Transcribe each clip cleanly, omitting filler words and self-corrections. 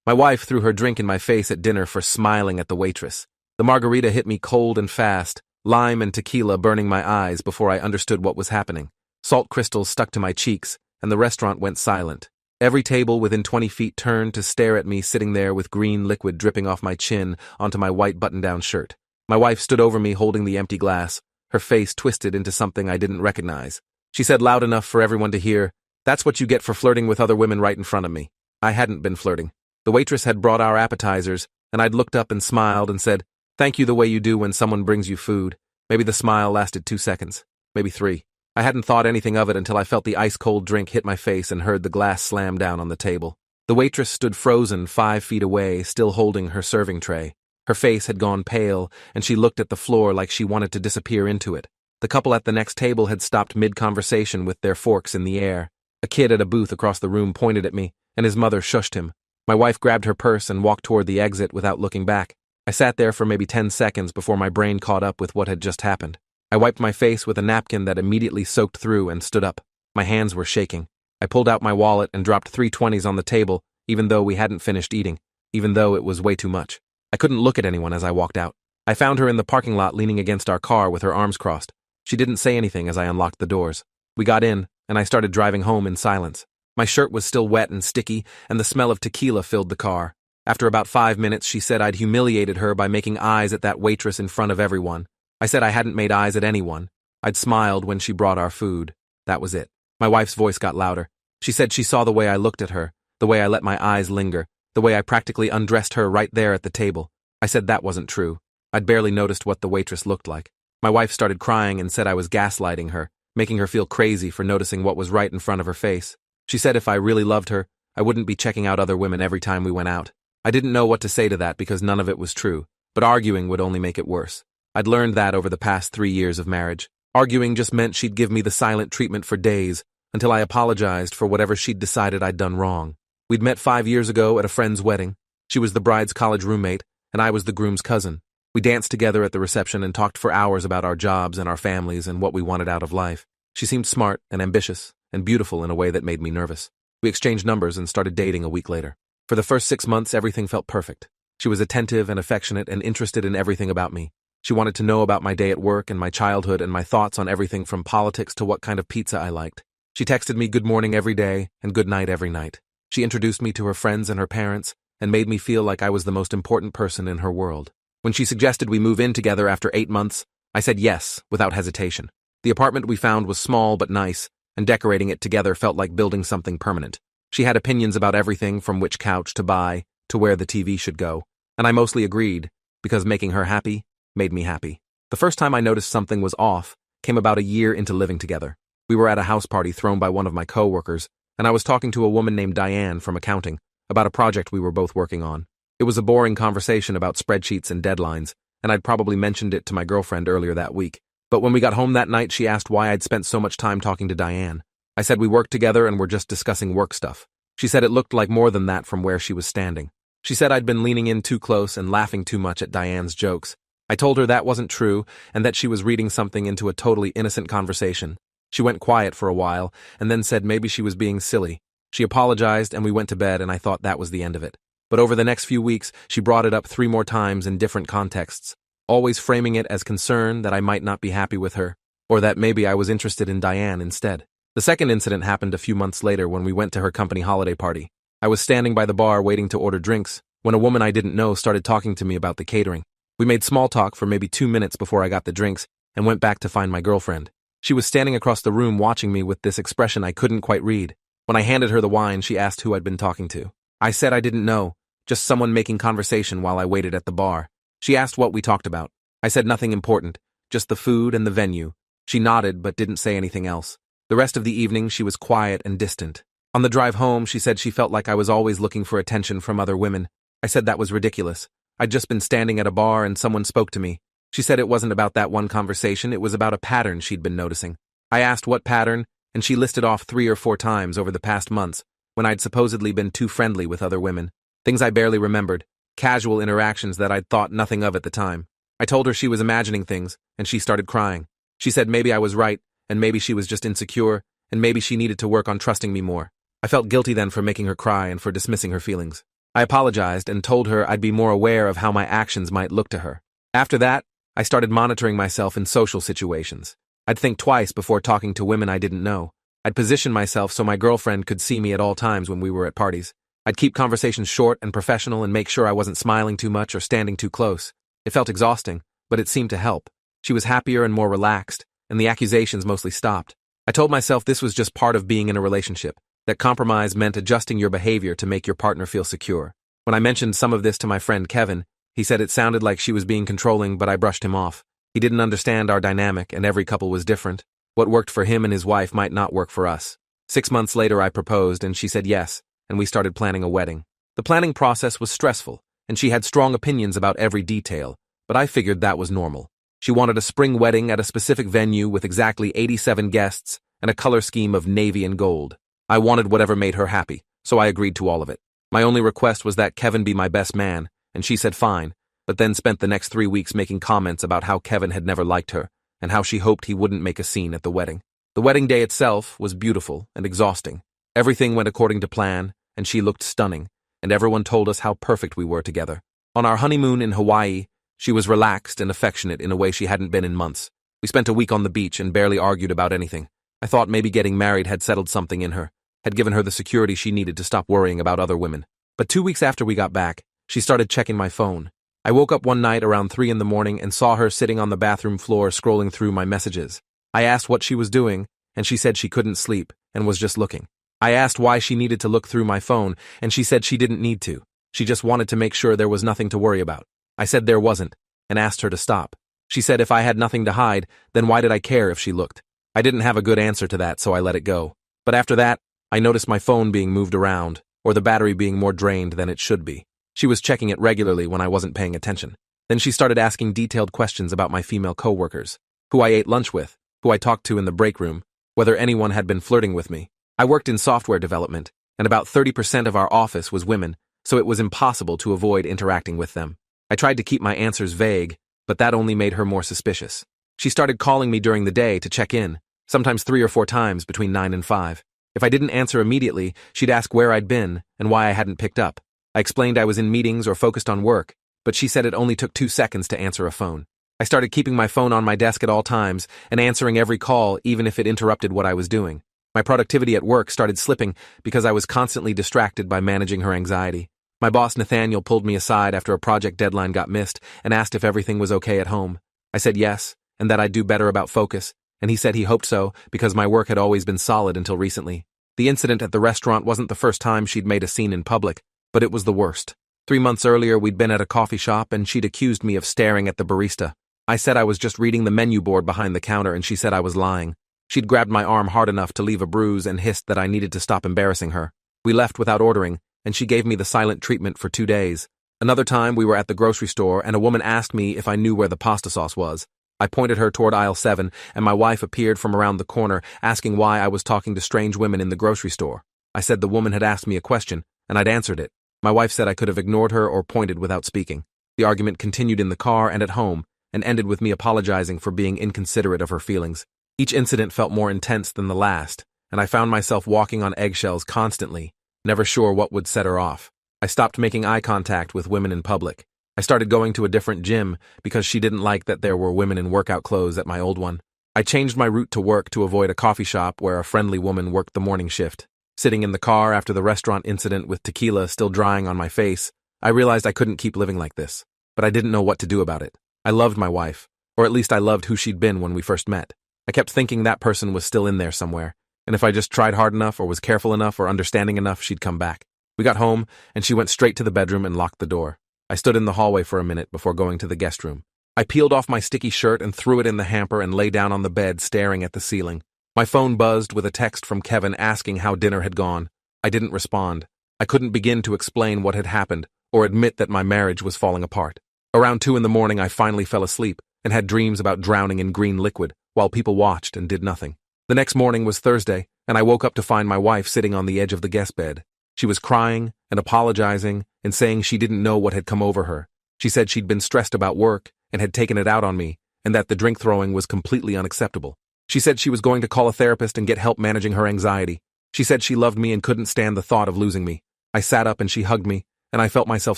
My wife threw her drink in my face at dinner for smiling at the waitress. The margarita hit me cold and fast, lime and tequila burning my eyes before I understood what was happening. Salt crystals stuck to my cheeks, and the restaurant went silent. Every table within 20 feet turned to stare at me sitting there with green liquid dripping off my chin onto my white button-down shirt. My wife stood over me holding the empty glass, her face twisted into something I didn't recognize. She said loud enough for everyone to hear, "That's what you get for flirting with other women right in front of me." I hadn't been flirting. The waitress had brought our appetizers, and I'd looked up and smiled and said, "Thank you the way you do when someone brings you food." Maybe the smile lasted 2 seconds, maybe 3. I hadn't thought anything of it until I felt the ice-cold drink hit my face and heard the glass slam down on the table. The waitress stood frozen 5 feet away, still holding her serving tray. Her face had gone pale, and she looked at the floor like she wanted to disappear into it. The couple at the next table had stopped mid-conversation with their forks in the air. A kid at a booth across the room pointed at me, and his mother shushed him. My wife grabbed her purse and walked toward the exit without looking back. I sat there for maybe 10 seconds before my brain caught up with what had just happened. I wiped my face with a napkin that immediately soaked through and stood up. My hands were shaking. I pulled out my wallet and dropped 3 20s on the table, even though we hadn't finished eating, even though it was way too much. I couldn't look at anyone as I walked out. I found her in the parking lot leaning against our car with her arms crossed. She didn't say anything as I unlocked the doors. We got in, and I started driving home in silence. My shirt was still wet and sticky, and the smell of tequila filled the car. After about 5 minutes, she said I'd humiliated her by making eyes at that waitress in front of everyone. I said I hadn't made eyes at anyone. I'd smiled when she brought our food. That was it. My wife's voice got louder. She said she saw the way I looked at her, the way I let my eyes linger, the way I practically undressed her right there at the table. I said that wasn't true. I'd barely noticed what the waitress looked like. My wife started crying and said I was gaslighting her, making her feel crazy for noticing what was right in front of her face. She said if I really loved her, I wouldn't be checking out other women every time we went out. I didn't know what to say to that because none of it was true, but arguing would only make it worse. I'd learned that over the past 3 years of marriage. Arguing just meant she'd give me the silent treatment for days, until I apologized for whatever she'd decided I'd done wrong. We'd met 5 years ago at a friend's wedding. She was the bride's college roommate, and I was the groom's cousin. We danced together at the reception and talked for hours about our jobs and our families and what we wanted out of life. She seemed smart and ambitious and beautiful in a way that made me nervous. We exchanged numbers and started dating a week later. For the first 6 months, everything felt perfect. She was attentive and affectionate and interested in everything about me. She wanted to know about my day at work and my childhood and my thoughts on everything from politics to what kind of pizza I liked. She texted me good morning every day and good night every night. She introduced me to her friends and her parents and made me feel like I was the most important person in her world. When she suggested we move in together after 8 months, I said yes, without hesitation. The apartment we found was small but nice, and decorating it together felt like building something permanent. She had opinions about everything from which couch to buy to where the TV should go, and I mostly agreed, because making her happy made me happy. The first time I noticed something was off came about a year into living together. We were at a house party thrown by one of my coworkers, and I was talking to a woman named Diane from accounting about a project we were both working on. It was a boring conversation about spreadsheets and deadlines, and I'd probably mentioned it to my girlfriend earlier that week. But when we got home that night, she asked why I'd spent so much time talking to Diane. I said we worked together and were just discussing work stuff. She said it looked like more than that from where she was standing. She said I'd been leaning in too close and laughing too much at Diane's jokes. I told her that wasn't true and that she was reading something into a totally innocent conversation. She went quiet for a while and then said maybe she was being silly. She apologized and we went to bed, and I thought that was the end of it. But over the next few weeks, she brought it up 3 more times in different contexts, always framing it as concern that I might not be happy with her, or that maybe I was interested in Diane instead. The second incident happened a few months later when we went to her company holiday party. I was standing by the bar waiting to order drinks when a woman I didn't know started talking to me about the catering. We made small talk for maybe 2 minutes before I got the drinks and went back to find my girlfriend. She was standing across the room watching me with this expression I couldn't quite read. When I handed her the wine, she asked who I'd been talking to. I said I didn't know, just someone making conversation while I waited at the bar. She asked what we talked about. I said nothing important, just the food and the venue. She nodded but didn't say anything else. The rest of the evening, she was quiet and distant. On the drive home, she said she felt like I was always looking for attention from other women. I said that was ridiculous. I'd just been standing at a bar and someone spoke to me. She said it wasn't about that one conversation, it was about a pattern she'd been noticing. I asked what pattern, and she listed off 3 or 4 times over the past months when I'd supposedly been too friendly with other women. Things I barely remembered, casual interactions that I'd thought nothing of at the time. I told her she was imagining things, and she started crying. She said maybe I was right, and maybe she was just insecure, and maybe she needed to work on trusting me more. I felt guilty then for making her cry and for dismissing her feelings. I apologized and told her I'd be more aware of how my actions might look to her. After that, I started monitoring myself in social situations. I'd think twice before talking to women I didn't know. I'd position myself so my girlfriend could see me at all times when we were at parties. I'd keep conversations short and professional and make sure I wasn't smiling too much or standing too close. It felt exhausting, but it seemed to help. She was happier and more relaxed, and the accusations mostly stopped. I told myself this was just part of being in a relationship, that compromise meant adjusting your behavior to make your partner feel secure. When I mentioned some of this to my friend Kevin, he said it sounded like she was being controlling, but I brushed him off. He didn't understand our dynamic, and every couple was different. What worked for him and his wife might not work for us. 6 months later, I proposed, and she said yes, and we started planning a wedding. The planning process was stressful, and she had strong opinions about every detail, but I figured that was normal. She wanted a spring wedding at a specific venue with exactly 87 guests and a color scheme of navy and gold. I wanted whatever made her happy, so I agreed to all of it. My only request was that Kevin be my best man, and she said fine, but then spent the next 3 weeks making comments about how Kevin had never liked her, and how she hoped he wouldn't make a scene at the wedding. The wedding day itself was beautiful and exhausting. Everything went according to plan, and she looked stunning, and everyone told us how perfect we were together. On our honeymoon in Hawaii, she was relaxed and affectionate in a way she hadn't been in months. We spent a week on the beach and barely argued about anything. I thought maybe getting married had settled something in her, had given her the security she needed to stop worrying about other women. But 2 weeks after we got back, she started checking my phone. I woke up one night around 3 in the morning and saw her sitting on the bathroom floor scrolling through my messages. I asked what she was doing, and she said she couldn't sleep and was just looking. I asked why she needed to look through my phone, and she said she didn't need to. She just wanted to make sure there was nothing to worry about. I said there wasn't, and asked her to stop. She said if I had nothing to hide, then why did I care if she looked? I didn't have a good answer to that, so I let it go. But after that, I noticed my phone being moved around, or the battery being more drained than it should be. She was checking it regularly when I wasn't paying attention. Then she started asking detailed questions about my female coworkers, who I ate lunch with, who I talked to in the break room, whether anyone had been flirting with me. I worked in software development, and about 30% of our office was women, so it was impossible to avoid interacting with them. I tried to keep my answers vague, but that only made her more suspicious. She started calling me during the day to check in, sometimes 3 or 4 times between 9 and 5. If I didn't answer immediately, she'd ask where I'd been and why I hadn't picked up. I explained I was in meetings or focused on work, but she said it only took 2 seconds to answer a phone. I started keeping my phone on my desk at all times and answering every call even if it interrupted what I was doing. My productivity at work started slipping because I was constantly distracted by managing her anxiety. My boss Nathaniel pulled me aside after a project deadline got missed and asked if everything was okay at home. I said yes, and that I'd do better about focus, and he said he hoped so because my work had always been solid until recently. The incident at the restaurant wasn't the first time she'd made a scene in public, but it was the worst. 3 months earlier, we'd been at a coffee shop and she'd accused me of staring at the barista. I said I was just reading the menu board behind the counter and she said I was lying. She'd grabbed my arm hard enough to leave a bruise and hissed that I needed to stop embarrassing her. We left without ordering, and she gave me the silent treatment for 2 days. Another time, we were at the grocery store and a woman asked me if I knew where the pasta sauce was. I pointed her toward aisle 7, and my wife appeared from around the corner asking why I was talking to strange women in the grocery store. I said the woman had asked me a question, and I'd answered it. My wife said I could have ignored her or pointed without speaking. The argument continued in the car and at home, and ended with me apologizing for being inconsiderate of her feelings. Each incident felt more intense than the last, and I found myself walking on eggshells constantly, never sure what would set her off. I stopped making eye contact with women in public. I started going to a different gym because she didn't like that there were women in workout clothes at my old one. I changed my route to work to avoid a coffee shop where a friendly woman worked the morning shift. Sitting in the car after the restaurant incident with tequila still drying on my face, I realized I couldn't keep living like this, but I didn't know what to do about it. I loved my wife, or at least I loved who she'd been when we first met. I kept thinking that person was still in there somewhere, and if I just tried hard enough or was careful enough or understanding enough, she'd come back. We got home, and she went straight to the bedroom and locked the door. I stood in the hallway for a minute before going to the guest room. I peeled off my sticky shirt and threw it in the hamper and lay down on the bed staring at the ceiling. My phone buzzed with a text from Kevin asking how dinner had gone. I didn't respond. I couldn't begin to explain what had happened or admit that my marriage was falling apart. Around 2 in the morning, I finally fell asleep and had dreams about drowning in green liquid while people watched and did nothing. The next morning was Thursday, and I woke up to find my wife sitting on the edge of the guest bed. She was crying and apologizing and saying she didn't know what had come over her. She said she'd been stressed about work and had taken it out on me, and that the drink throwing was completely unacceptable. She said she was going to call a therapist and get help managing her anxiety. She said she loved me and couldn't stand the thought of losing me. I sat up and she hugged me, and I felt myself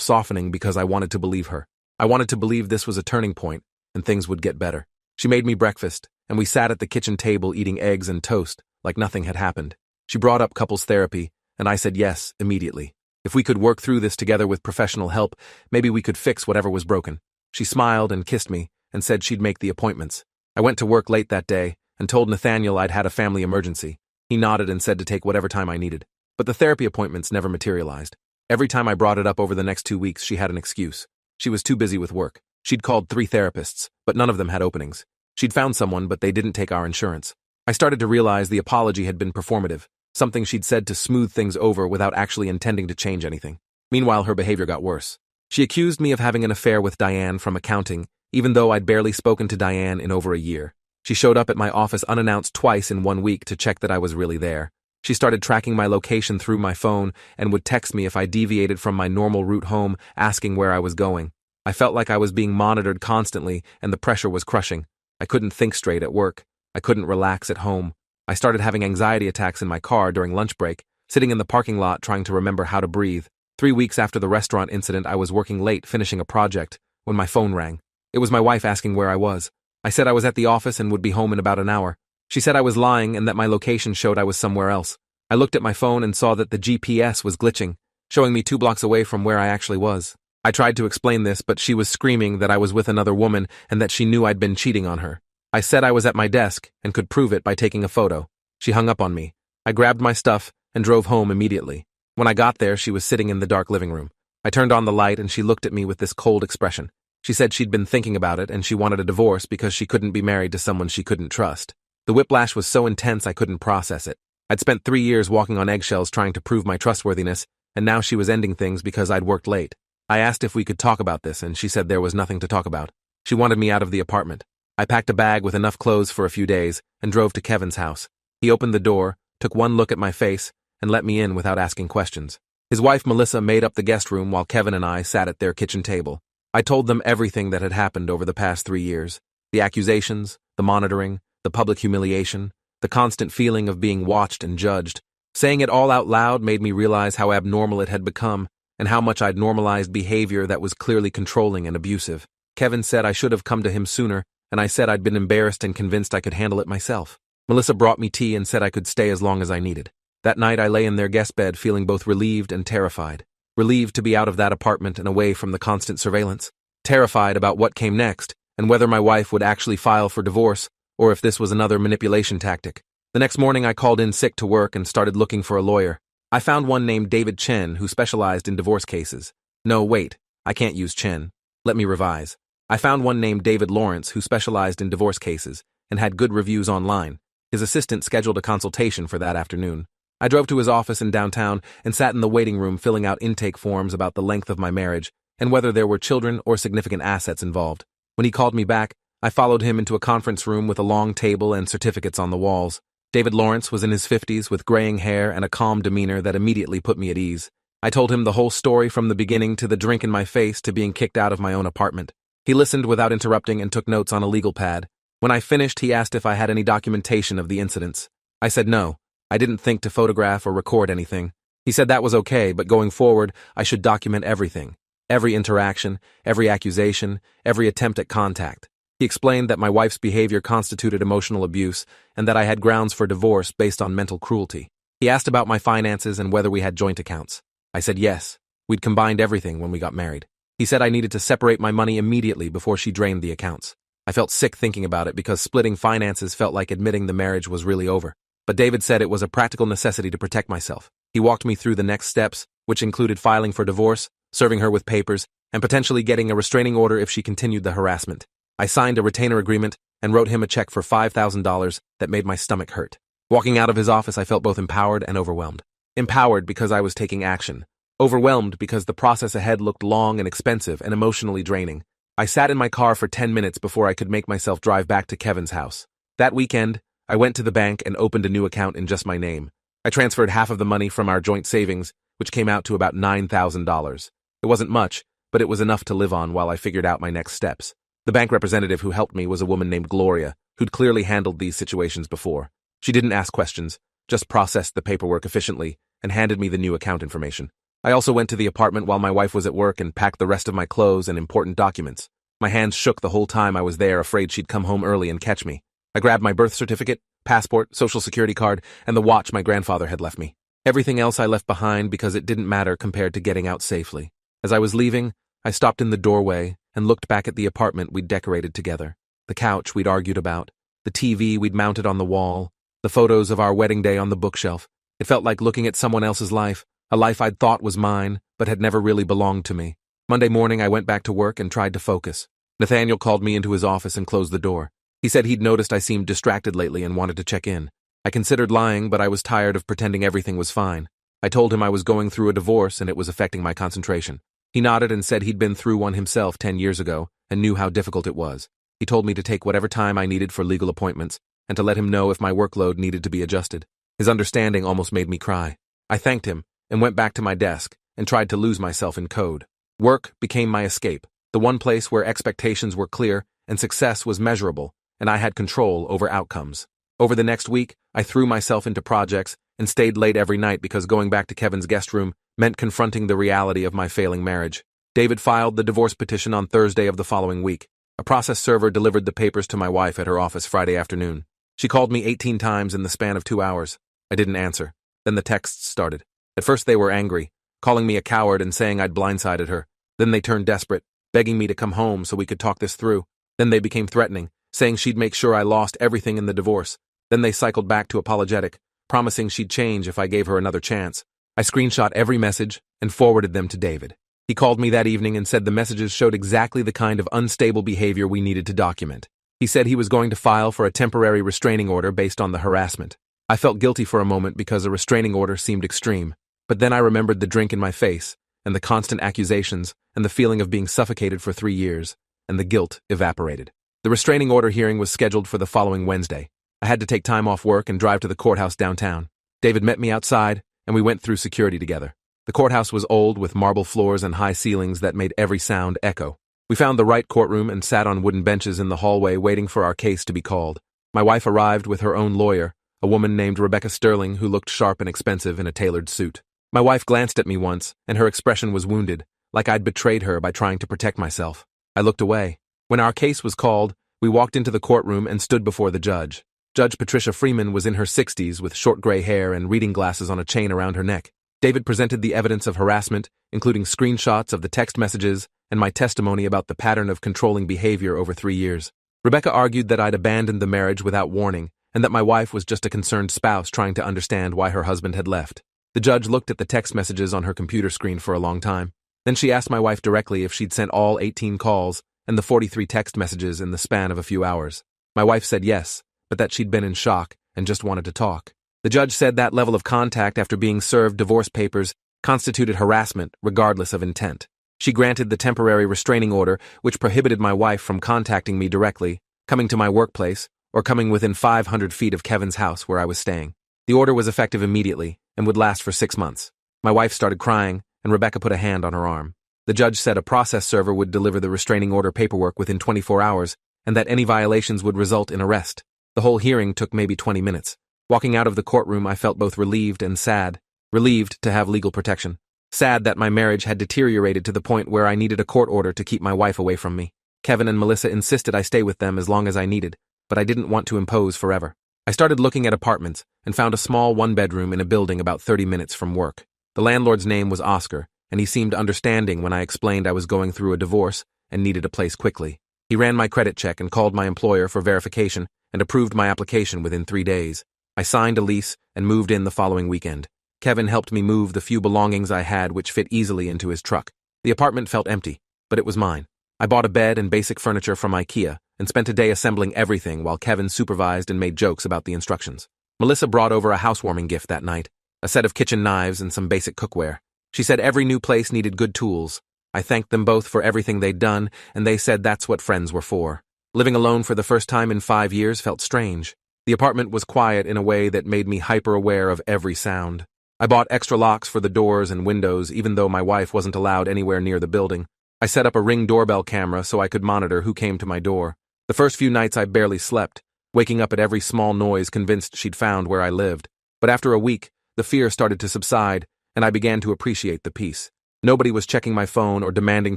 softening because I wanted to believe her. I wanted to believe this was a turning point, and things would get better. She made me breakfast, and we sat at the kitchen table eating eggs and toast like nothing had happened. She brought up couples therapy, and I said yes immediately. If we could work through this together with professional help, maybe we could fix whatever was broken. She smiled and kissed me and said she'd make the appointments. I went to work late that day and told Nathaniel I'd had a family emergency. He nodded and said to take whatever time I needed. But the therapy appointments never materialized. Every time I brought it up over the next 2 weeks, she had an excuse. She was too busy with work. She'd called 3 therapists, but none of them had openings. She'd found someone, but they didn't take our insurance. I started to realize the apology had been performative, something she'd said to smooth things over without actually intending to change anything. Meanwhile, her behavior got worse. She accused me of having an affair with Diane from accounting, even though I'd barely spoken to Diane in over a year. She showed up at my office unannounced twice in 1 week to check that I was really there. She started tracking my location through my phone and would text me if I deviated from my normal route home, asking where I was going. I felt like I was being monitored constantly, and the pressure was crushing. I couldn't think straight at work. I couldn't relax at home. I started having anxiety attacks in my car during lunch break, sitting in the parking lot trying to remember how to breathe. 3 weeks after the restaurant incident, I was working late finishing a project when my phone rang. It was my wife asking where I was. I said I was at the office and would be home in about an hour. She said I was lying and that my location showed I was somewhere else. I looked at my phone and saw that the GPS was glitching, showing me 2 blocks away from where I actually was. I tried to explain this, but she was screaming that I was with another woman and that she knew I'd been cheating on her. I said I was at my desk and could prove it by taking a photo. She hung up on me. I grabbed my stuff and drove home immediately. When I got there, she was sitting in the dark living room. I turned on the light and she looked at me with this cold expression. She said she'd been thinking about it and she wanted a divorce because she couldn't be married to someone she couldn't trust. The whiplash was so intense I couldn't process it. I'd spent 3 years walking on eggshells trying to prove my trustworthiness, and now she was ending things because I'd worked late. I asked if we could talk about this, and she said there was nothing to talk about. She wanted me out of the apartment. I packed a bag with enough clothes for a few days and drove to Kevin's house. He opened the door, took one look at my face, and let me in without asking questions. His wife Melissa made up the guest room while Kevin and I sat at their kitchen table. I told them everything that had happened over the past 3 years. The accusations, the monitoring, the public humiliation, the constant feeling of being watched and judged. Saying it all out loud made me realize how abnormal it had become and how much I'd normalized behavior that was clearly controlling and abusive. Kevin said I should have come to him sooner, and I said I'd been embarrassed and convinced I could handle it myself. Melissa brought me tea and said I could stay as long as I needed. That night I lay in their guest bed feeling both relieved and terrified. Relieved to be out of that apartment and away from the constant surveillance. Terrified about what came next and whether my wife would actually file for divorce or if this was another manipulation tactic. The next morning I called in sick to work and started looking for a lawyer. I found one named David Chen who specialized in divorce cases. No, wait, I can't use Chen. Let me revise. I found one named David Lawrence who specialized in divorce cases and had good reviews online. His assistant scheduled a consultation for that afternoon. I drove to his office in downtown and sat in the waiting room filling out intake forms about the length of my marriage and whether there were children or significant assets involved. When he called me back, I followed him into a conference room with a long table and certificates on the walls. David Lawrence was in his 50s with graying hair and a calm demeanor that immediately put me at ease. I told him the whole story from the beginning to the drink in my face to being kicked out of my own apartment. He listened without interrupting and took notes on a legal pad. When I finished, he asked if I had any documentation of the incidents. I said no. I didn't think to photograph or record anything. He said that was okay, but going forward, I should document everything. Every interaction, every accusation, every attempt at contact. He explained that my wife's behavior constituted emotional abuse and that I had grounds for divorce based on mental cruelty. He asked about my finances and whether we had joint accounts. I said yes. We'd combined everything when we got married. He said I needed to separate my money immediately before she drained the accounts. I felt sick thinking about it because splitting finances felt like admitting the marriage was really over. But David said it was a practical necessity to protect myself. He walked me through the next steps, which included filing for divorce, serving her with papers, and potentially getting a restraining order if she continued the harassment. I signed a retainer agreement and wrote him a check for $5,000 that made my stomach hurt. Walking out of his office, I felt both empowered and overwhelmed. Empowered because I was taking action. Overwhelmed because the process ahead looked long and expensive and emotionally draining. I sat in my car for 10 minutes before I could make myself drive back to Kevin's house. That weekend, I went to the bank and opened a new account in just my name. I transferred half of the money from our joint savings, which came out to about $9,000. It wasn't much, but it was enough to live on while I figured out my next steps. The bank representative who helped me was a woman named Gloria, who'd clearly handled these situations before. She didn't ask questions, just processed the paperwork efficiently and handed me the new account information. I also went to the apartment while my wife was at work and packed the rest of my clothes and important documents. My hands shook the whole time I was there, afraid she'd come home early and catch me. I grabbed my birth certificate, passport, social security card, and the watch my grandfather had left me. Everything else I left behind because it didn't matter compared to getting out safely. As I was leaving, I stopped in the doorway and looked back at the apartment we'd decorated together. The couch we'd argued about, the TV we'd mounted on the wall, the photos of our wedding day on the bookshelf. It felt like looking at someone else's life, a life I'd thought was mine, but had never really belonged to me. Monday morning, I went back to work and tried to focus. Nathaniel called me into his office and closed the door. He said he'd noticed I seemed distracted lately and wanted to check in. I considered lying, but I was tired of pretending everything was fine. I told him I was going through a divorce and it was affecting my concentration. He nodded and said he'd been through one himself 10 years ago and knew how difficult it was. He told me to take whatever time I needed for legal appointments and to let him know if my workload needed to be adjusted. His understanding almost made me cry. I thanked him and went back to my desk and tried to lose myself in code. Work became my escape, the one place where expectations were clear and success was measurable, and I had control over outcomes. Over the next week, I threw myself into projects and stayed late every night because going back to Kevin's guest room meant confronting the reality of my failing marriage. David filed the divorce petition on Thursday of the following week. A process server delivered the papers to my wife at her office Friday afternoon. She called me 18 times in the span of 2 hours. I didn't answer. Then the texts started. At first they were angry, calling me a coward and saying I'd blindsided her. Then they turned desperate, begging me to come home so we could talk this through. Then they became threatening, saying she'd make sure I lost everything in the divorce. Then they cycled back to apologetic, promising she'd change if I gave her another chance. I screenshot every message and forwarded them to David. He called me that evening and said the messages showed exactly the kind of unstable behavior we needed to document. He said he was going to file for a temporary restraining order based on the harassment. I felt guilty for a moment because a restraining order seemed extreme, but then I remembered the drink in my face, and the constant accusations, and the feeling of being suffocated for 3 years, and the guilt evaporated. The restraining order hearing was scheduled for the following Wednesday. I had to take time off work and drive to the courthouse downtown. David met me outside, and we went through security together. The courthouse was old with marble floors and high ceilings that made every sound echo. We found the right courtroom and sat on wooden benches in the hallway waiting for our case to be called. My wife arrived with her own lawyer, a woman named Rebecca Sterling who looked sharp and expensive in a tailored suit. My wife glanced at me once, and her expression was wounded, like I'd betrayed her by trying to protect myself. I looked away. When our case was called, we walked into the courtroom and stood before the judge. Judge Patricia Freeman was in her 60s with short gray hair and reading glasses on a chain around her neck. David presented the evidence of harassment, including screenshots of the text messages and my testimony about the pattern of controlling behavior over 3 years. Rebecca argued that I'd abandoned the marriage without warning and that my wife was just a concerned spouse trying to understand why her husband had left. The judge looked at the text messages on her computer screen for a long time. Then she asked my wife directly if she'd sent all 18 calls and the 43 text messages in the span of a few hours. My wife said yes, but that she'd been in shock and just wanted to talk. The judge said that level of contact after being served divorce papers constituted harassment regardless of intent. She granted the temporary restraining order, which prohibited my wife from contacting me directly, coming to my workplace, or coming within 500 feet of Kevin's house where I was staying. The order was effective immediately and would last for 6 months. My wife started crying, and Rebecca put a hand on her arm. The judge said a process server would deliver the restraining order paperwork within 24 hours, and that any violations would result in arrest. The whole hearing took maybe 20 minutes. Walking out of the courtroom, I felt both relieved and sad. Relieved to have legal protection. Sad that my marriage had deteriorated to the point where I needed a court order to keep my wife away from me. Kevin and Melissa insisted I stay with them as long as I needed, but I didn't want to impose forever. I started looking at apartments and found a small one-bedroom in a building about 30 minutes from work. The landlord's name was Oscar, and he seemed understanding when I explained I was going through a divorce and needed a place quickly. He ran my credit check and called my employer for verification and approved my application within 3 days. I signed a lease and moved in the following weekend. Kevin helped me move the few belongings I had which fit easily into his truck. The apartment felt empty, but it was mine. I bought a bed and basic furniture from IKEA and spent a day assembling everything while Kevin supervised and made jokes about the instructions. Melissa brought over a housewarming gift that night, a set of kitchen knives and some basic cookware. She said every new place needed good tools. I thanked them both for everything they'd done, and they said that's what friends were for. Living alone for the first time in 5 years felt strange. The apartment was quiet in a way that made me hyper-aware of every sound. I bought extra locks for the doors and windows even though my wife wasn't allowed anywhere near the building. I set up a Ring doorbell camera so I could monitor who came to my door. The first few nights I barely slept, waking up at every small noise convinced she'd found where I lived. But after a week, the fear started to subside, and I began to appreciate the peace. Nobody was checking my phone or demanding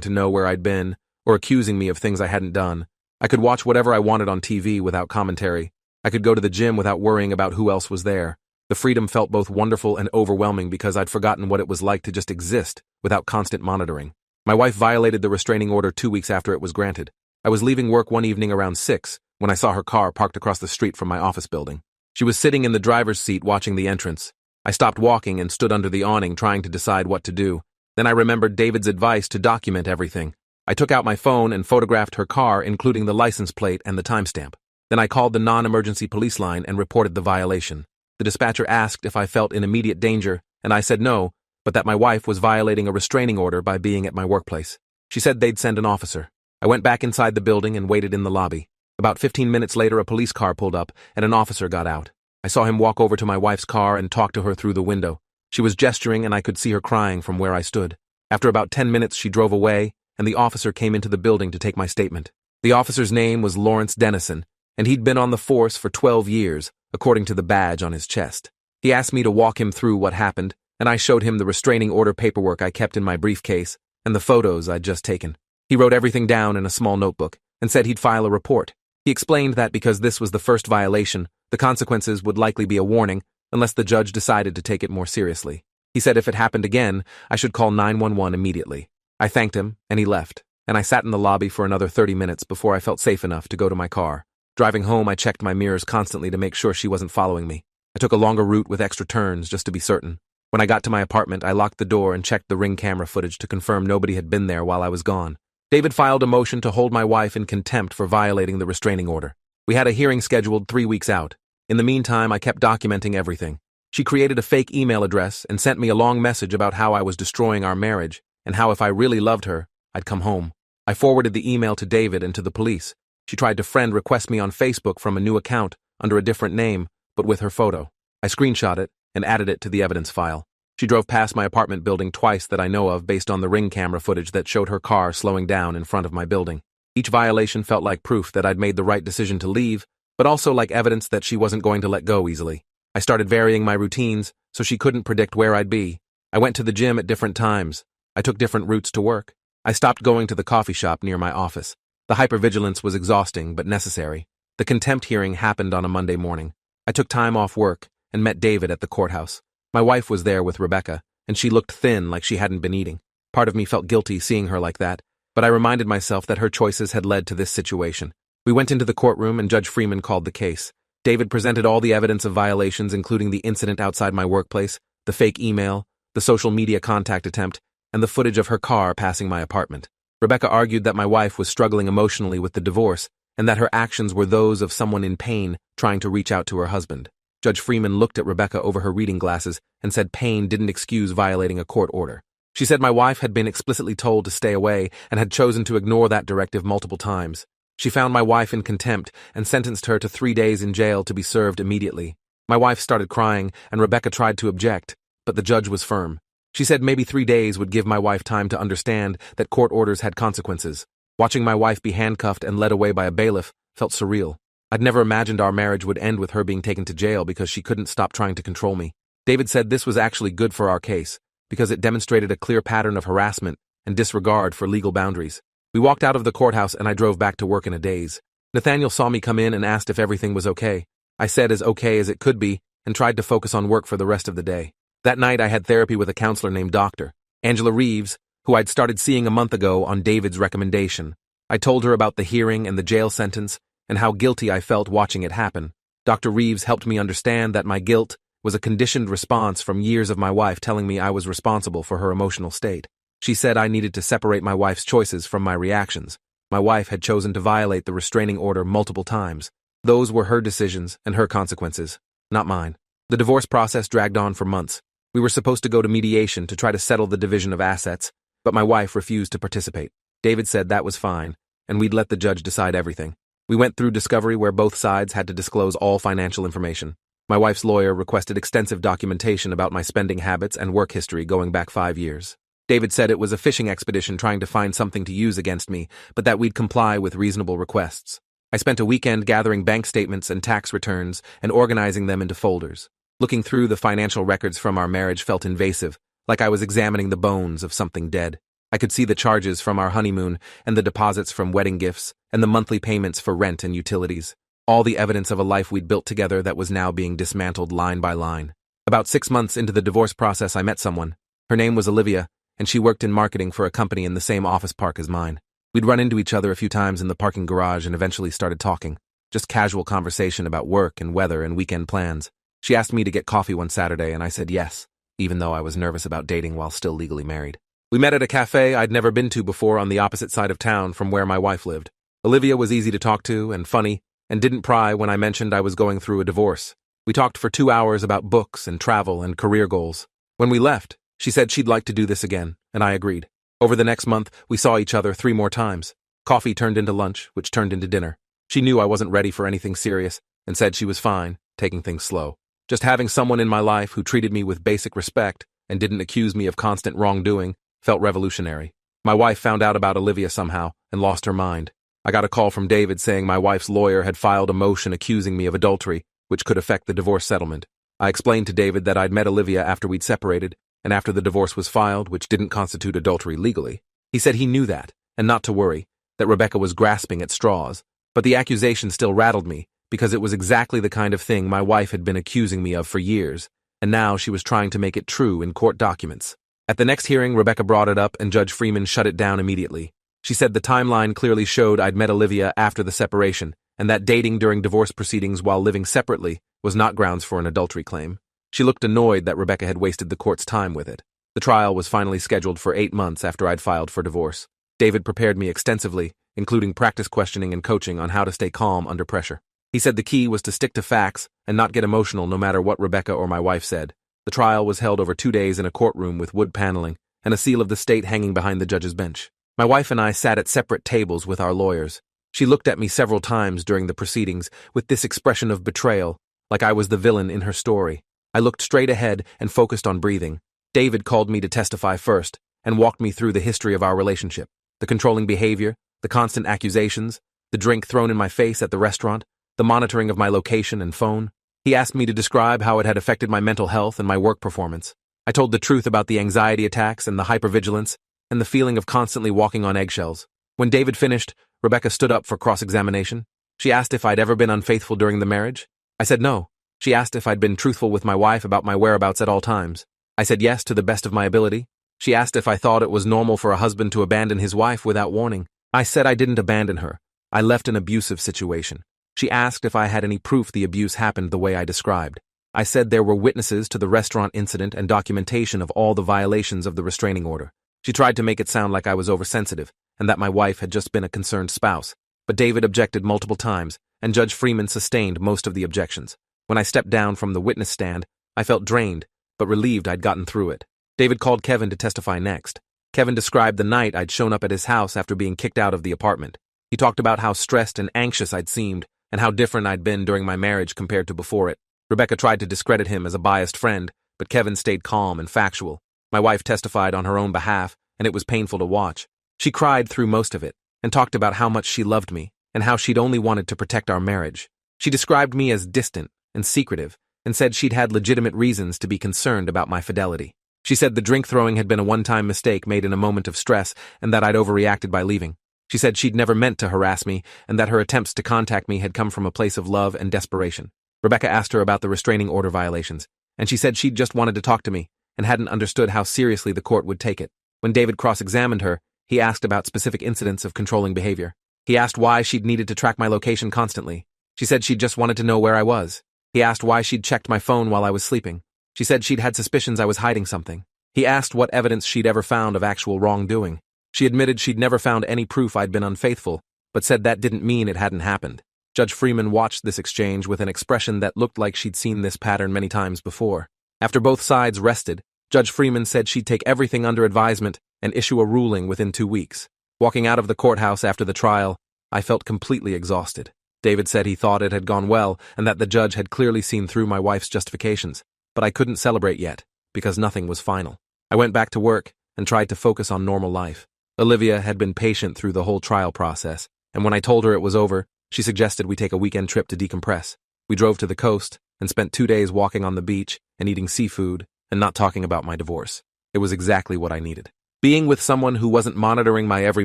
to know where I'd been, or accusing me of things I hadn't done. I could watch whatever I wanted on TV without commentary. I could go to the gym without worrying about who else was there. The freedom felt both wonderful and overwhelming because I'd forgotten what it was like to just exist without constant monitoring. My wife violated the restraining order 2 weeks after it was granted. I was leaving work one evening around 6 when I saw her car parked across the street from my office building. She was sitting in the driver's seat watching the entrance. I stopped walking and stood under the awning trying to decide what to do. Then I remembered David's advice to document everything. I took out my phone and photographed her car, including the license plate and the timestamp. Then I called the non-emergency police line and reported the violation. The dispatcher asked if I felt in immediate danger, and I said no, but that my wife was violating a restraining order by being at my workplace. She said they'd send an officer. I went back inside the building and waited in the lobby. About 15 minutes later, a police car pulled up, and an officer got out. I saw him walk over to my wife's car and talk to her through the window. She was gesturing, and I could see her crying from where I stood. After about 10 minutes, she drove away, and the officer came into the building to take my statement. The officer's name was Lawrence Dennison, and he'd been on the force for 12 years, according to the badge on his chest. He asked me to walk him through what happened, and I showed him the restraining order paperwork I kept in my briefcase and the photos I'd just taken. He wrote everything down in a small notebook and said he'd file a report. He explained that because this was the first violation, the consequences would likely be a warning unless the judge decided to take it more seriously. He said if it happened again, I should call 911 immediately. I thanked him, and he left, and I sat in the lobby for another 30 minutes before I felt safe enough to go to my car. Driving home, I checked my mirrors constantly to make sure she wasn't following me. I took a longer route with extra turns just to be certain. When I got to my apartment, I locked the door and checked the Ring camera footage to confirm nobody had been there while I was gone. David filed a motion to hold my wife in contempt for violating the restraining order. We had a hearing scheduled 3 weeks out. In the meantime, I kept documenting everything. She created a fake email address and sent me a long message about how I was destroying our marriage and how if I really loved her, I'd come home. I forwarded the email to David and to the police. She tried to friend request me on Facebook from a new account under a different name, but with her photo. I screenshot it and added it to the evidence file. She drove past my apartment building twice that I know of based on the Ring camera footage that showed her car slowing down in front of my building. Each violation felt like proof that I'd made the right decision to leave, but also like evidence that she wasn't going to let go easily. I started varying my routines so she couldn't predict where I'd be. I went to the gym at different times. I took different routes to work. I stopped going to the coffee shop near my office. The hypervigilance was exhausting but necessary. The contempt hearing happened on a Monday morning. I took time off work and met David at the courthouse. My wife was there with Rebecca, and she looked thin like she hadn't been eating. Part of me felt guilty seeing her like that, but I reminded myself that her choices had led to this situation. We went into the courtroom and Judge Freeman called the case. David presented all the evidence of violations, including the incident outside my workplace, the fake email, the social media contact attempt, and the footage of her car passing my apartment. Rebecca argued that my wife was struggling emotionally with the divorce and that her actions were those of someone in pain trying to reach out to her husband. Judge Freeman looked at Rebecca over her reading glasses and said pain didn't excuse violating a court order. She said my wife had been explicitly told to stay away and had chosen to ignore that directive multiple times. She found my wife in contempt and sentenced her to 3 days in jail to be served immediately. My wife started crying and Rebecca tried to object, but the judge was firm. She said maybe 3 days would give my wife time to understand that court orders had consequences. Watching my wife be handcuffed and led away by a bailiff felt surreal. I'd never imagined our marriage would end with her being taken to jail because she couldn't stop trying to control me. David said this was actually good for our case because it demonstrated a clear pattern of harassment and disregard for legal boundaries. We walked out of the courthouse and I drove back to work in a daze. Nathaniel saw me come in and asked if everything was okay. I said as okay as it could be and tried to focus on work for the rest of the day. That night I had therapy with a counselor named Dr. Angela Reeves, who I'd started seeing a month ago on David's recommendation. I told her about the hearing and the jail sentence and how guilty I felt watching it happen. Dr. Reeves helped me understand that my guilt was a conditioned response from years of my wife telling me I was responsible for her emotional state. She said I needed to separate my wife's choices from my reactions. My wife had chosen to violate the restraining order multiple times. Those were her decisions and her consequences, not mine. The divorce process dragged on for months. We were supposed to go to mediation to try to settle the division of assets, but my wife refused to participate. David said that was fine, and we'd let the judge decide everything. We went through discovery where both sides had to disclose all financial information. My wife's lawyer requested extensive documentation about my spending habits and work history going back 5 years. David said it was a fishing expedition trying to find something to use against me, but that we'd comply with reasonable requests. I spent a weekend gathering bank statements and tax returns and organizing them into folders. Looking through the financial records from our marriage felt invasive, like I was examining the bones of something dead. I could see the charges from our honeymoon and the deposits from wedding gifts and the monthly payments for rent and utilities. All the evidence of a life we'd built together that was now being dismantled line by line. About 6 months into the divorce process, I met someone. Her name was Olivia, and she worked in marketing for a company in the same office park as mine. We'd run into each other a few times in the parking garage and eventually started talking. Just casual conversation about work and weather and weekend plans. She asked me to get coffee one Saturday, and I said yes, even though I was nervous about dating while still legally married. We met at a cafe I'd never been to before on the opposite side of town from where my wife lived. Olivia was easy to talk to and funny, and didn't pry when I mentioned I was going through a divorce. We talked for 2 hours about books and travel and career goals. When we left, she said she'd like to do this again, and I agreed. Over the next month, we saw each other 3 more times. Coffee turned into lunch, which turned into dinner. She knew I wasn't ready for anything serious, and said she was fine, taking things slow. Just having someone in my life who treated me with basic respect and didn't accuse me of constant wrongdoing felt revolutionary. My wife found out about Olivia somehow and lost her mind. I got a call from David saying my wife's lawyer had filed a motion accusing me of adultery, which could affect the divorce settlement. I explained to David that I'd met Olivia after we'd separated, and after the divorce was filed, which didn't constitute adultery legally. He said he knew that, and not to worry, that Rebecca was grasping at straws. But the accusation still rattled me, because it was exactly the kind of thing my wife had been accusing me of for years, and now she was trying to make it true in court documents. At the next hearing, Rebecca brought it up, and Judge Freeman shut it down immediately. She said the timeline clearly showed I'd met Olivia after the separation, and that dating during divorce proceedings while living separately was not grounds for an adultery claim. She looked annoyed that Rebecca had wasted the court's time with it. The trial was finally scheduled for 8 months after I'd filed for divorce. David prepared me extensively, including practice questioning and coaching on how to stay calm under pressure. He said the key was to stick to facts and not get emotional no matter what Rebecca or my wife said. The trial was held over 2 days in a courtroom with wood paneling and a seal of the state hanging behind the judge's bench. My wife and I sat at separate tables with our lawyers. She looked at me several times during the proceedings with this expression of betrayal, like I was the villain in her story. I looked straight ahead and focused on breathing. David called me to testify first and walked me through the history of our relationship, the controlling behavior, the constant accusations, the drink thrown in my face at the restaurant, the monitoring of my location and phone. He asked me to describe how it had affected my mental health and my work performance. I told the truth about the anxiety attacks and the hypervigilance and the feeling of constantly walking on eggshells. When David finished, Rebecca stood up for cross-examination. She asked if I'd ever been unfaithful during the marriage. I said no. She asked if I'd been truthful with my wife about my whereabouts at all times. I said yes to the best of my ability. She asked if I thought it was normal for a husband to abandon his wife without warning. I said I didn't abandon her. I left an abusive situation. She asked if I had any proof the abuse happened the way I described. I said there were witnesses to the restaurant incident and documentation of all the violations of the restraining order. She tried to make it sound like I was oversensitive and that my wife had just been a concerned spouse. But David objected multiple times, and Judge Freeman sustained most of the objections. When I stepped down from the witness stand, I felt drained, but relieved I'd gotten through it. David called Kevin to testify next. Kevin described the night I'd shown up at his house after being kicked out of the apartment. He talked about how stressed and anxious I'd seemed, and how different I'd been during my marriage compared to before it. Rebecca tried to discredit him as a biased friend, but Kevin stayed calm and factual. My wife testified on her own behalf, and it was painful to watch. She cried through most of it, and talked about how much she loved me, and how she'd only wanted to protect our marriage. She described me as distant and secretive, and said she'd had legitimate reasons to be concerned about my fidelity. She said the drink throwing had been a one-time mistake made in a moment of stress, and that I'd overreacted by leaving. She said she'd never meant to harass me, and that her attempts to contact me had come from a place of love and desperation. Rebecca asked her about the restraining order violations, and she said she'd just wanted to talk to me, and hadn't understood how seriously the court would take it. When David cross-examined her, he asked about specific incidents of controlling behavior. He asked why she'd needed to track my location constantly. She said she'd just wanted to know where I was. He asked why she'd checked my phone while I was sleeping. She said she'd had suspicions I was hiding something. He asked what evidence she'd ever found of actual wrongdoing. She admitted she'd never found any proof I'd been unfaithful, but said that didn't mean it hadn't happened. Judge Freeman watched this exchange with an expression that looked like she'd seen this pattern many times before. After both sides rested, Judge Freeman said she'd take everything under advisement and issue a ruling within 2 weeks. Walking out of the courthouse after the trial, I felt completely exhausted. David said he thought it had gone well and that the judge had clearly seen through my wife's justifications, but I couldn't celebrate yet because nothing was final. I went back to work and tried to focus on normal life. Olivia had been patient through the whole trial process, and when I told her it was over, she suggested we take a weekend trip to decompress. We drove to the coast and spent 2 days walking on the beach and eating seafood and not talking about my divorce. It was exactly what I needed. Being with someone who wasn't monitoring my every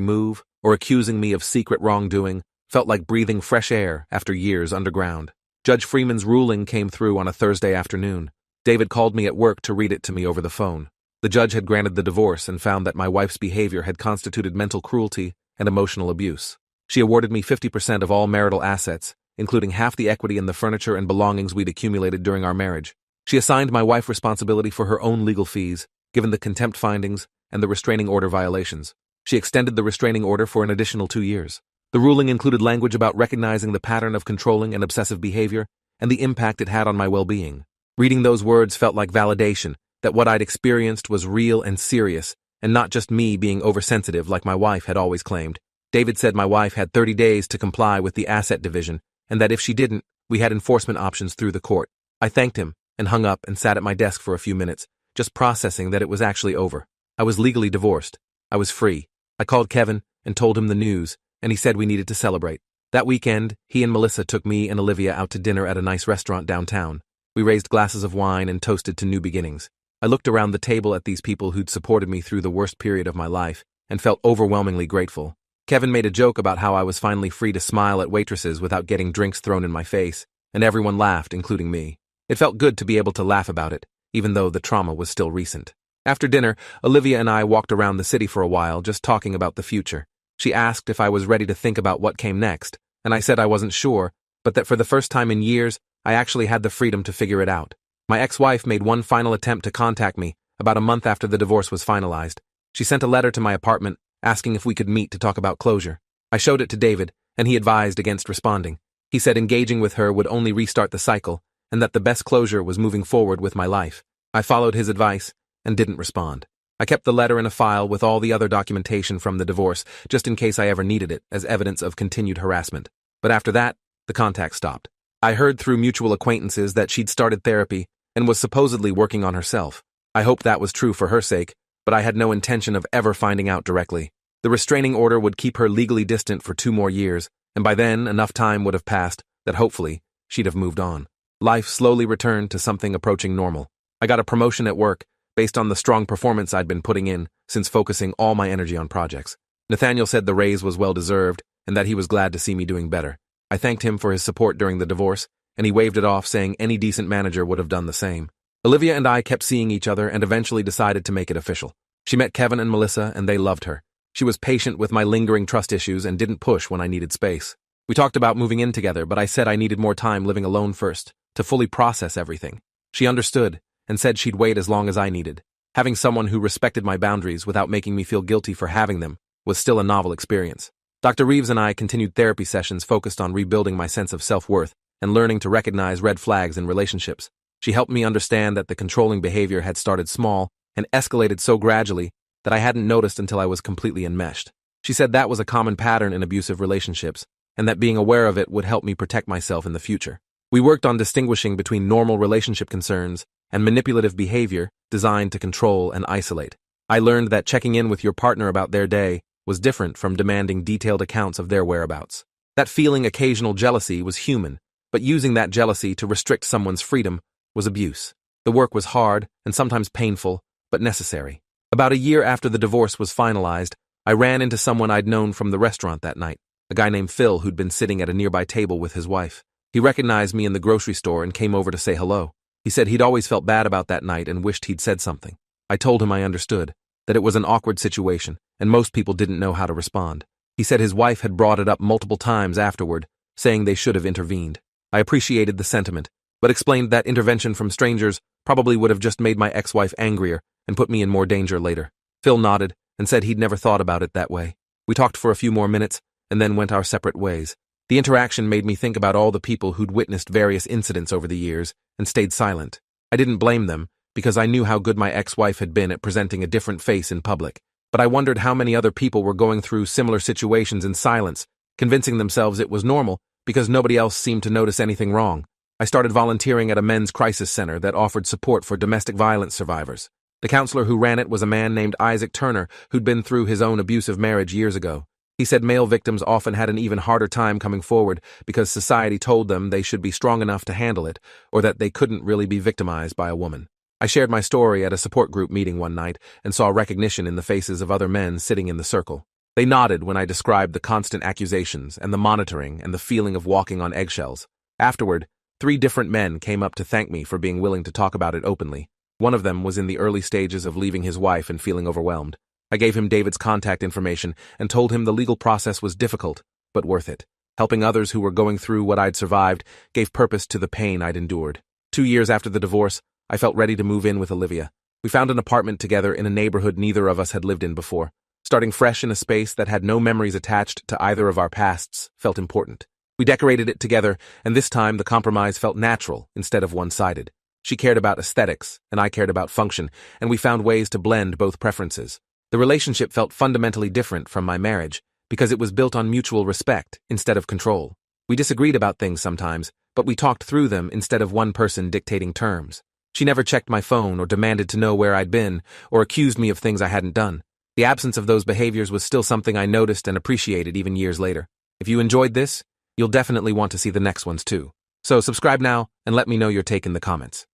move or accusing me of secret wrongdoing felt like breathing fresh air after years underground. Judge Freeman's ruling came through on a Thursday afternoon. David called me at work to read it to me over the phone. The judge had granted the divorce and found that my wife's behavior had constituted mental cruelty and emotional abuse. She awarded me 50% of all marital assets, including half the equity in the furniture and belongings we'd accumulated during our marriage. She assigned my wife responsibility for her own legal fees, given the contempt findings and the restraining order violations. She extended the restraining order for an additional 2 years. The ruling included language about recognizing the pattern of controlling and obsessive behavior and the impact it had on my well-being. Reading those words felt like validation that what I'd experienced was real and serious, and not just me being oversensitive like my wife had always claimed. David said my wife had 30 days to comply with the asset division, and that if she didn't, we had enforcement options through the court. I thanked him and hung up and sat at my desk for a few minutes, just processing that it was actually over. I was legally divorced. I was free. I called Kevin and told him the news, and he said we needed to celebrate. That weekend, he and Melissa took me and Olivia out to dinner at a nice restaurant downtown. We raised glasses of wine and toasted to new beginnings. I looked around the table at these people who'd supported me through the worst period of my life and felt overwhelmingly grateful. Kevin made a joke about how I was finally free to smile at waitresses without getting drinks thrown in my face, and everyone laughed, including me. It felt good to be able to laugh about it, even though the trauma was still recent. After dinner, Olivia and I walked around the city for a while, just talking about the future. She asked if I was ready to think about what came next, and I said I wasn't sure, but that for the first time in years, I actually had the freedom to figure it out. My ex-wife made one final attempt to contact me about a month after the divorce was finalized. She sent a letter to my apartment asking if we could meet to talk about closure. I showed it to David, and he advised against responding. He said engaging with her would only restart the cycle, and that the best closure was moving forward with my life. I followed his advice and didn't respond. I kept the letter in a file with all the other documentation from the divorce, just in case I ever needed it as evidence of continued harassment. But after that, the contact stopped. I heard through mutual acquaintances that she'd started therapy and was supposedly working on herself. I hoped that was true for her sake, but I had no intention of ever finding out directly. The restraining order would keep her legally distant for 2 more years, and by then enough time would have passed that hopefully she'd have moved on. Life slowly returned to something approaching normal. I got a promotion at work based on the strong performance I'd been putting in since focusing all my energy on projects. Nathaniel said the raise was well-deserved and that he was glad to see me doing better. I thanked him for his support during the divorce, and he waved it off, saying any decent manager would have done the same. Olivia and I kept seeing each other and eventually decided to make it official. She met Kevin and Melissa, and they loved her. She was patient with my lingering trust issues and didn't push when I needed space. We talked about moving in together, but I said I needed more time living alone first, to fully process everything. She understood, and said she'd wait as long as I needed. Having someone who respected my boundaries without making me feel guilty for having them was still a novel experience. Dr. Reeves and I continued therapy sessions focused on rebuilding my sense of self-worth and learning to recognize red flags in relationships. She helped me understand that the controlling behavior had started small and escalated so gradually that I hadn't noticed until I was completely enmeshed. She said that was a common pattern in abusive relationships, and that being aware of it would help me protect myself in the future. We worked on distinguishing between normal relationship concerns and manipulative behavior designed to control and isolate. I learned that checking in with your partner about their day was different from demanding detailed accounts of their whereabouts. That feeling occasional jealousy was human, but using that jealousy to restrict someone's freedom was abuse. The work was hard and sometimes painful, but necessary. About a year after the divorce was finalized, I ran into someone I'd known from the restaurant that night, a guy named Phil who'd been sitting at a nearby table with his wife. He recognized me in the grocery store and came over to say hello. He said he'd always felt bad about that night and wished he'd said something. I told him I understood, that it was an awkward situation, and most people didn't know how to respond. He said his wife had brought it up multiple times afterward, saying they should have intervened. I appreciated the sentiment, but explained that intervention from strangers probably would have just made my ex-wife angrier and put me in more danger later. Phil nodded and said he'd never thought about it that way. We talked for a few more minutes and then went our separate ways. The interaction made me think about all the people who'd witnessed various incidents over the years and stayed silent. I didn't blame them, because I knew how good my ex-wife had been at presenting a different face in public. But I wondered how many other people were going through similar situations in silence, convincing themselves it was normal because nobody else seemed to notice anything wrong. I started volunteering at a men's crisis center that offered support for domestic violence survivors. The counselor who ran it was a man named Isaac Turner who'd been through his own abusive marriage years ago. He said male victims often had an even harder time coming forward because society told them they should be strong enough to handle it, or that they couldn't really be victimized by a woman. I shared my story at a support group meeting one night and saw recognition in the faces of other men sitting in the circle. They nodded when I described the constant accusations and the monitoring and the feeling of walking on eggshells. Afterward, 3 different men came up to thank me for being willing to talk about it openly. One of them was in the early stages of leaving his wife and feeling overwhelmed. I gave him David's contact information and told him the legal process was difficult, but worth it. Helping others who were going through what I'd survived gave purpose to the pain I'd endured. 2 years after the divorce, I felt ready to move in with Olivia. We found an apartment together in a neighborhood neither of us had lived in before. Starting fresh in a space that had no memories attached to either of our pasts felt important. We decorated it together, and this time the compromise felt natural instead of one-sided. She cared about aesthetics, and I cared about function, and we found ways to blend both preferences. The relationship felt fundamentally different from my marriage, because it was built on mutual respect instead of control. We disagreed about things sometimes, but we talked through them instead of one person dictating terms. She never checked my phone or demanded to know where I'd been, or accused me of things I hadn't done. The absence of those behaviors was still something I noticed and appreciated even years later. If you enjoyed this, you'll definitely want to see the next ones too. So subscribe now and let me know your take in the comments.